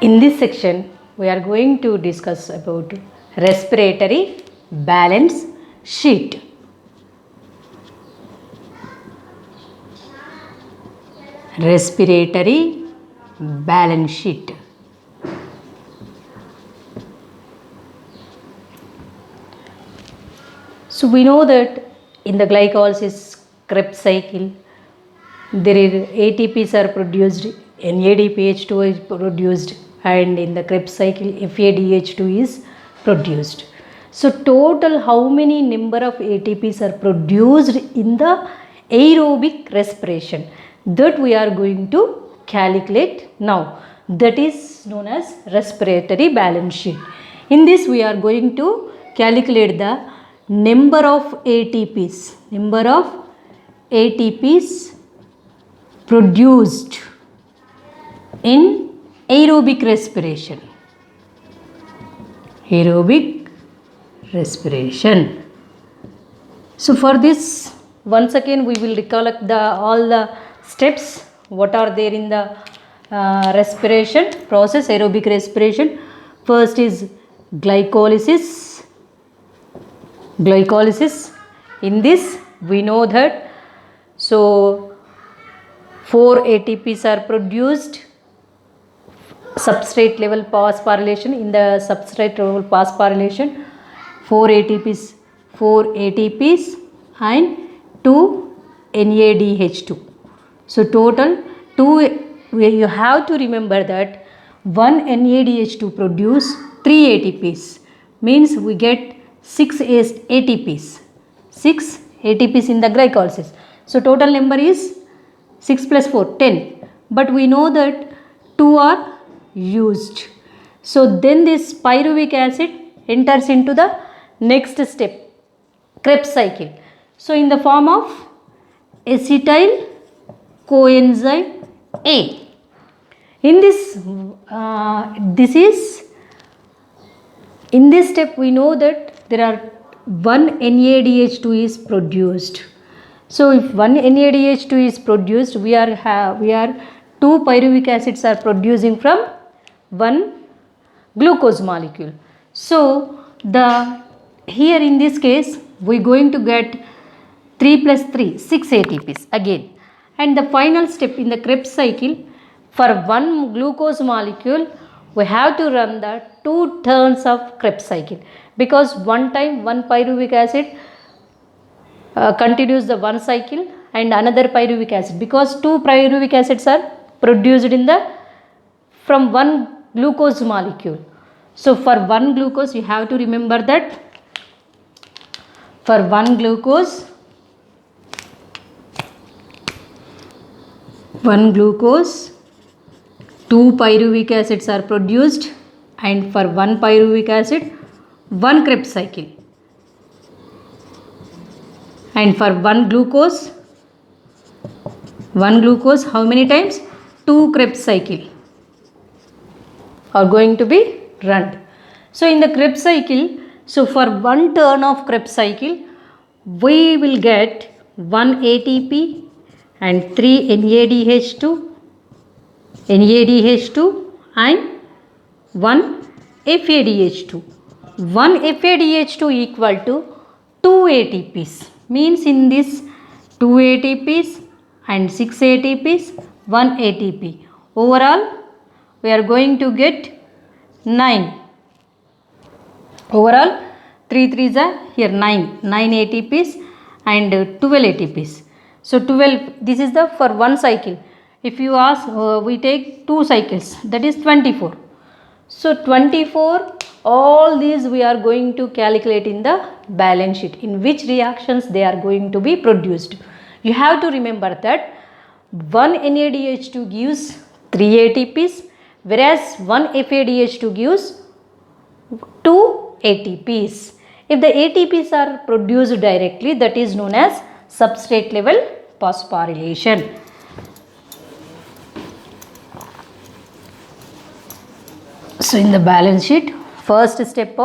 In this section, we are going to discuss about respiratory balance sheet. Respiratory balance sheet. So we know that in the glycolysis Krebs cycle, there is ATPs are produced, NADPH2 is produced, and in the Krebs cycle FADH2 is produced. So total how many number of ATPs are produced in the aerobic respiration, that we are going to calculate now. That is known as respiratory balance sheet. In this we are going to calculate the number of ATPs produced in aerobic respiration. So for this, once again we will recollect all the steps what are there in the respiration process, aerobic respiration. First is glycolysis. In this we know that 4 ATPs are produced. Substrate level phosphorylation, in the substrate level phosphorylation 4 ATPs and 2 NADH2. So total 2, you have to remember that 1 NADH2 produce 3 ATPs, means we get 6 ATPs in the glycolysis. So total number is 6 plus 4, 10. But we know that 2 are used. So then this pyruvic acid enters into the next step, Krebs cycle. So in the form of acetyl coenzyme A. In this step we know that there are 1 NADH2 is produced. So if 1 NADH2 is produced, we are 2 pyruvic acids are producing from 1 glucose molecule. So here in this case we are going to get 3 plus 3, 6 ATPs again. And the final step in the Krebs cycle, for 1 glucose molecule we have to run the 2 turns of Krebs cycle, because one time 1 pyruvic acid continues the one cycle and another pyruvic acid, because 2 pyruvic acids are produced from 1 glucose molecule. So for 1 glucose you have to remember that for 1 glucose 2 pyruvic acids are produced, and for 1 pyruvic acid 1 Krebs cycle, and for 1 glucose how many times? 2 Krebs cycle are going to be run. So in the Krebs cycle, so for 1 turn of Krebs cycle we will get 1 ATP and 3 NADH2 and 1 FADH2. 1 FADH2 equal to 2 ATPs, means in this 2 ATPs and 6 ATPs, 1 ATP. Overall we are going to get 9. Overall 3 3s are here 9 ATPs and 12 ATPs. So 12, this is the for one cycle. If you ask, we take 2 cycles, that is 24. So 24, all these we are going to calculate in the balance sheet, in which reactions they are going to be produced. You have to remember that 1 NADH2 gives 3 ATPs, whereas 1 FADH2 gives 2 ATPs. If the ATPs are produced directly, that is known as substrate level phosphorylation. So in the balance sheet, first step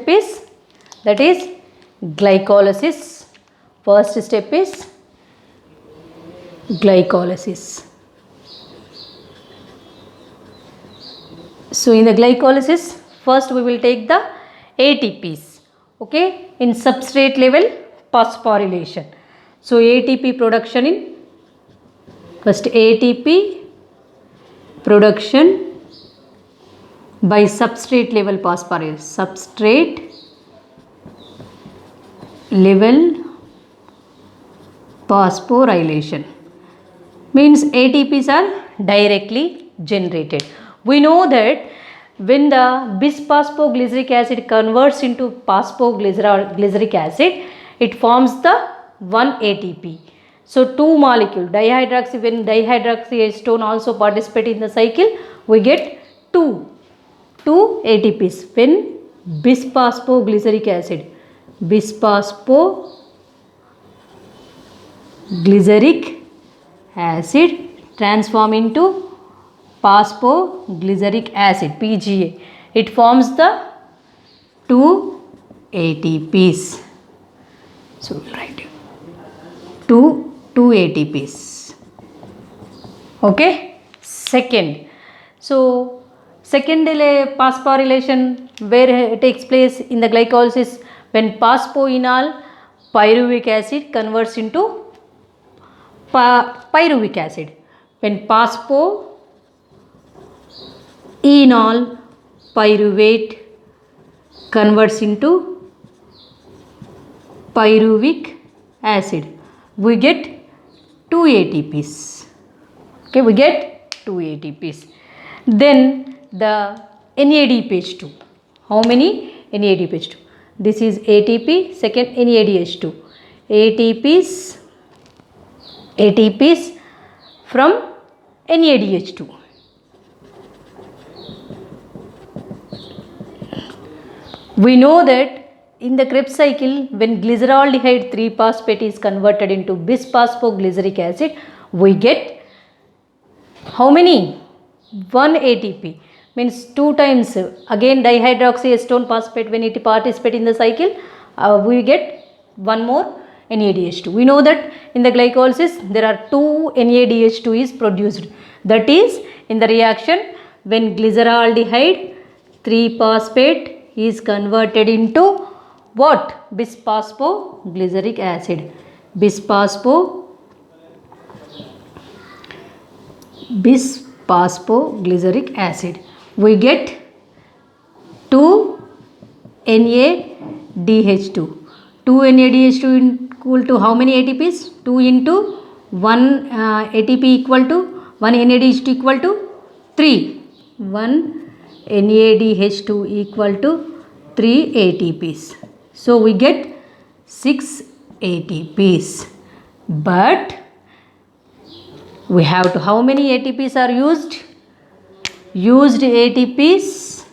is that is glycolysis. First step is glycolysis. So in the glycolysis, first we will take the ATPs, okay, in substrate level phosphorylation. So ATP production in, first ATP production by substrate level phosphorylation, substrate level phosphorylation means ATPs are directly generated. We know that when the bisphosphoglyceric acid converts into phosphoglyceric acid, it forms the 1 ATP. So two molecule dihydroxy, when dihydroxyacetone also participate in the cycle, we get two ATPs when bisphosphoglyceric acid transform into phosphoglyceric acid PGA. It forms the 2 ATPs. So we'll write it. 2 ATPs. Okay. Second. So second phosphorylation where it takes place in the glycolysis when phosphoenol pyruvic acid converts into pyruvic acid. When phosphoenol pyruvate converts into pyruvic acid, we get 2 ATPs. Okay, we get 2 ATPs. Then the NADPH2. How many? NADPH2. This is ATP, second NADH2. ATPs from NADH2. We know that in the Krebs cycle, when glyceraldehyde 3-phosphate is converted into bisphosphoglyceric acid, we get how many? 1 ATP means 2 times again dihydroxyacetone phosphate when it participate in the cycle, we get one more NADH2. We know that in the glycolysis there are 2 NADH2 is produced. That is in the reaction when glyceraldehyde 3-phosphate is converted into what? Bisphosphoglyceric acid. Bisphosphoglyceric acid. We get 2 NADH2. 2 NADH2 equal to how many ATPs? 2 into 1 ATP equal to 1 NADH2 equal to 3. 1 NADH2 equal to 3 ATPs. So we get 6 ATPs. But we have to, how many ATPs are used? Used ATPs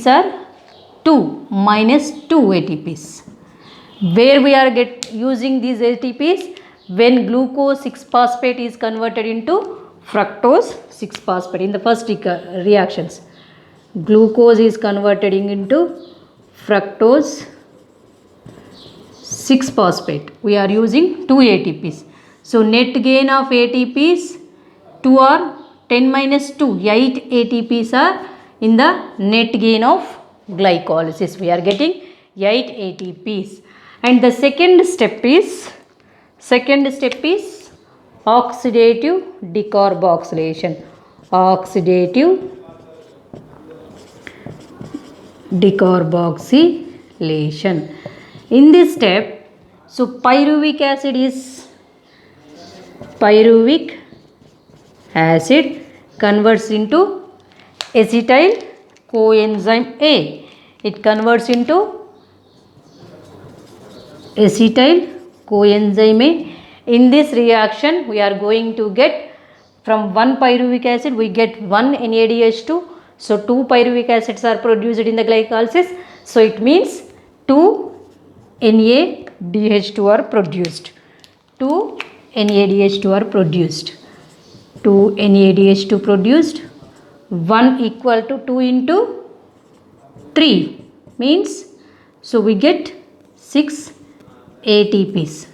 are 2 minus 2 ATPs. Where we are using these ATPs? When glucose 6-phosphate is converted into fructose 6-phosphate in the first reactions. Glucose is converted into fructose 6-phosphate. We are using 2 ATPs. So net gain of ATPs 2 or 10 minus 2, 8 ATPs are in the net gain of glycolysis. We are getting 8 ATPs. And the second step is oxidative decarboxylation. Oxidative decarboxylation. In this step, so pyruvic acid converts into acetyl coenzyme A. It converts into acetyl coenzyme A. In this reaction, we are going to get from 1 pyruvic acid, we get 1 NADH2. So 2 pyruvic acids are produced in the glycolysis. So it means 2 NADH2 are produced. 2 NADH2 are produced. 2 NADH2 produced. 1 equal to 2 into 3 means, so we get 6 ATPs.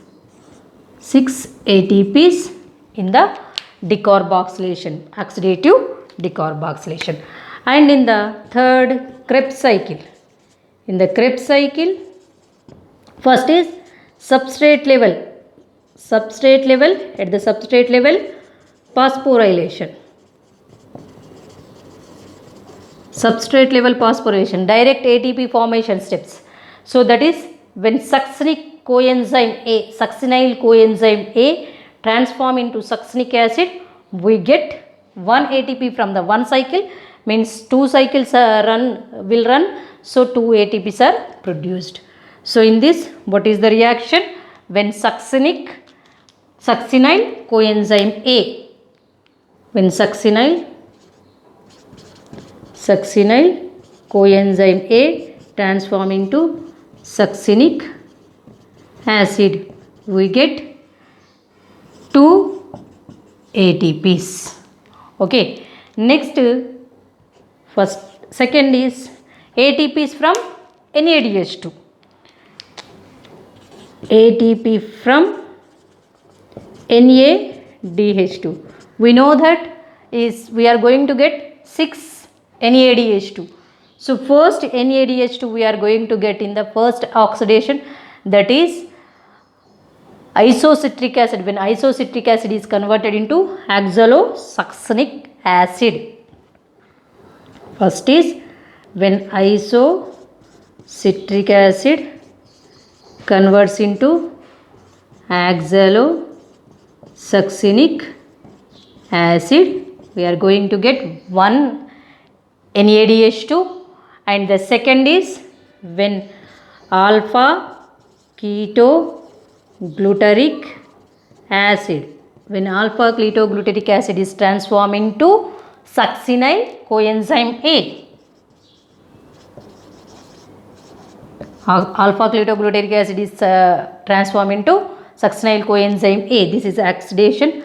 6 ATPs in the decarboxylation, oxidative decarboxylation. And in the third Krebs cycle, in the Krebs cycle, first is substrate level. Substrate level, at the substrate level, phosphorylation. Substrate level phosphorylation, direct ATP formation steps. So that is when succinic coenzyme A, succinyl coenzyme A transform into succinic acid, we get 1 ATP from the one cycle, means 2 cycles will run, so 2 ATPs are produced. So in this, what is the reaction? When succinyl coenzyme A, when succinyl coenzyme A transform into succinic acid, we get 2 ATPs. Okay, next, second is ATPs from NADH2. ATP from NADH2. We know that is we are going to get 6 NADH2. So first NADH2 we are going to get in the first oxidation, that is isocitric acid. When isocitric acid is converted into oxalosuccinic acid. First is when isocitric acid converts into oxalosuccinic acid, we are going to get 1 NADH2. And the second is when alpha ketoglutaric acid, when alpha ketoglutaric acid is transformed into succinyl coenzyme A. Alpha ketoglutaric acid is transformed into succinyl coenzyme A. This is oxidation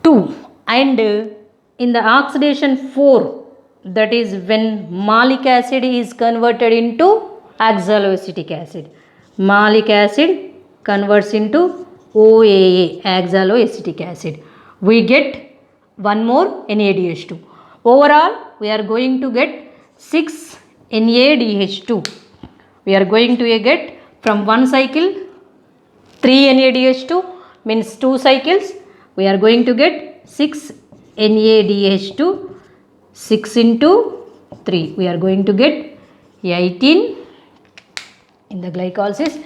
2. And in the oxidation 4, that is when malic acid is converted into oxaloacetic acid. Malic acid converts into OAA, oxaloacetic acid. We get 1 more NADH2. Overall, we are going to get 6 NADH2. We are going to get from one cycle 3 NADH2, means 2 cycles. We are going to get 6 NADH2. 6 into 3, we are going to get 18 in the glycolysis,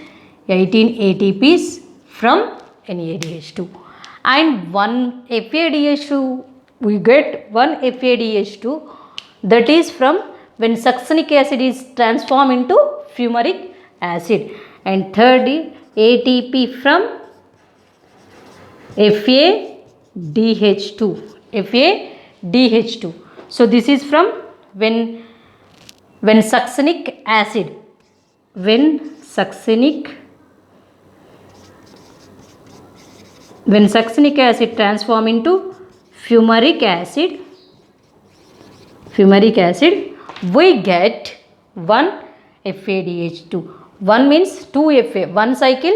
18 ATPs from NADH2. And 1 FADH2, we get 1 FADH2, that is from when succinic acid is transformed into fumaric acid. And third is ATP from FADH2. So this is from when succinic acid, when succinic acid transform into fumaric acid, we get 1 FADH2. 1 means 2 FA. One cycle,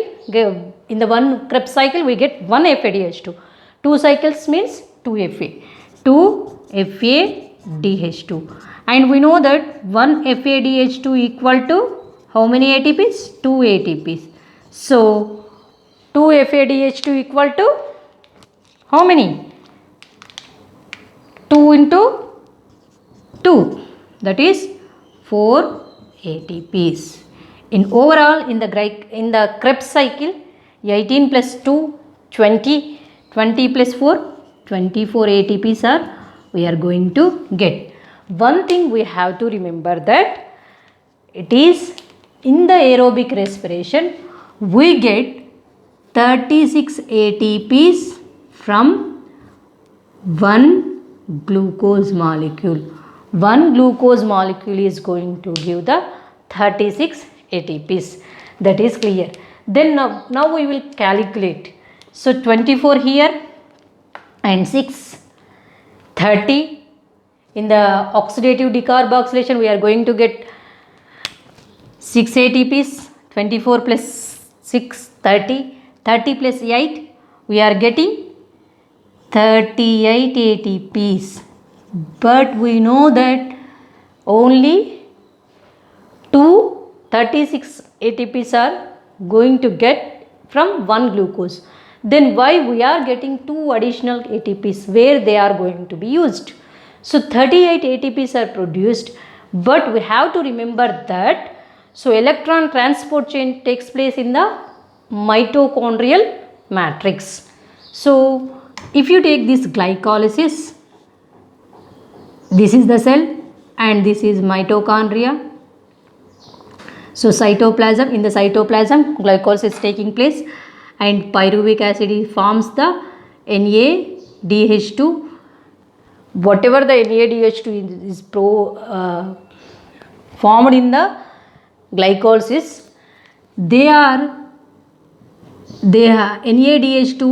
in the one Krebs cycle we get 1 FADH2. 2 cycles means 2 FA. 2 FADH2. And we know that 1 FADH2 equal to how many ATPs? 2 ATPs. So 2 FADH2 equal to how many? 2 into 2, that is 4 ATPs. In overall, in the Krebs cycle, 18 plus 2, 20, 20 plus 4, 24 ATPs are we are going to get. One thing we have to remember that it is in the aerobic respiration we get 36 ATPs from one glucose molecule. One glucose molecule is going to give the 36 ATPs. That is clear. Then now we will calculate. So 24 here and 6, 30. In the oxidative decarboxylation we are going to get 6 ATPs. 24 plus 6, 30. 30 plus 8, we are getting 38 ATPs. but we know that only 36 ATPs are going to get from one glucose. Then why we are getting 2 additional ATPs, where they are going to be used? So 38 ATPs are produced, but we have to remember that so electron transport chain takes place in the mitochondrial matrix. So if you take this glycolysis, this is the cell and this is mitochondria. So cytoplasm, in the cytoplasm glycolysis is taking place and pyruvic acid forms the NADH2. Whatever the NADH2 is formed in the glycolysis, they are NADH2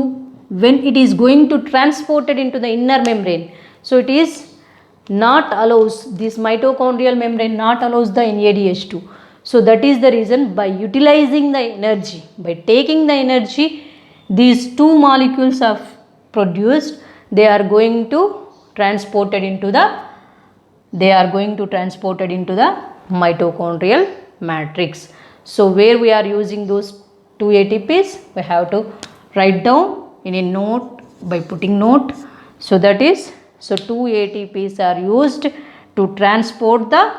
when it is going to transported into the inner membrane. So it is not allows, this mitochondrial membrane not allows the NADH2. So that is the reason, by utilizing the energy, by taking the energy, these two molecules are produced, they are going to transported into the mitochondrial matrix. So where we are using those 2 ATPs, we have to write down in a note by putting note. So that is, so 2 ATPs are used to transport the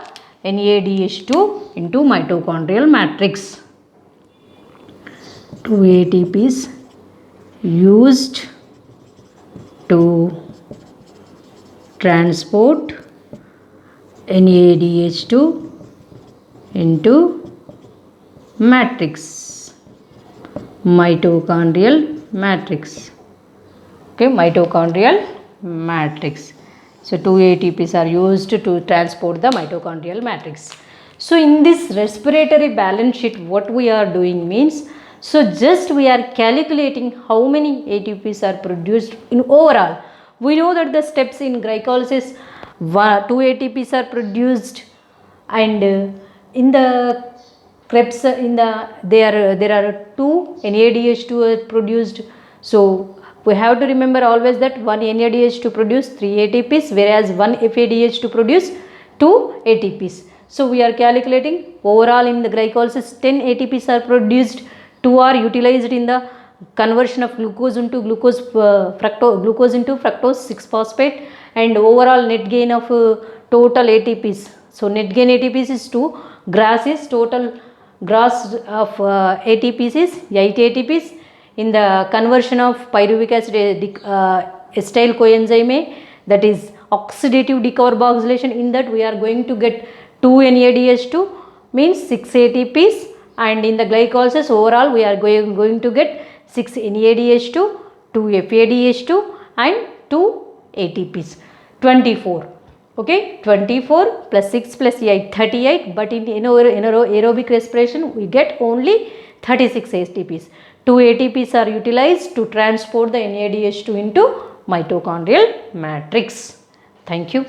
NADH2 into mitochondrial matrix. 2 ATPs used to transport NADH2 into matrix, mitochondrial matrix. Okay, mitochondrial matrix. So 2 ATPs are used to transport the mitochondrial matrix. So in this respiratory balance sheet, what we are doing means, so just we are calculating how many ATPs are produced in overall. We know that the steps in glycolysis, 2 ATPs are produced, and in the Krebs, there are 2 NADH2 are produced. So we have to remember always that 1 NADH2 produce 3 ATPs, whereas 1 FADH2 produce 2 ATPs. So we are calculating overall in the glycolysis 10 ATPs are produced, 2 are utilized in the conversion of glucose into glucose into fructose 6-phosphate, and overall net gain of total ATPs. So net gain ATPs is 2, GRAS is total GRAS of ATPs is 8 ATPs. In the conversion of pyruvic acid acetyl coenzyme A, that is oxidative decarboxylation, in that we are going to get 2 NADH2 means 6 ATPs, and in the glycolysis overall we are going to get 6 NADH2, 2 FADH2 and 2 ATPs, 24. Okay, 24 plus 6 plus 8, 38, but in aerobic respiration we get only 36 ATPs. 2 ATPs are utilized to transport the NADH2 into mitochondrial matrix. Thank you.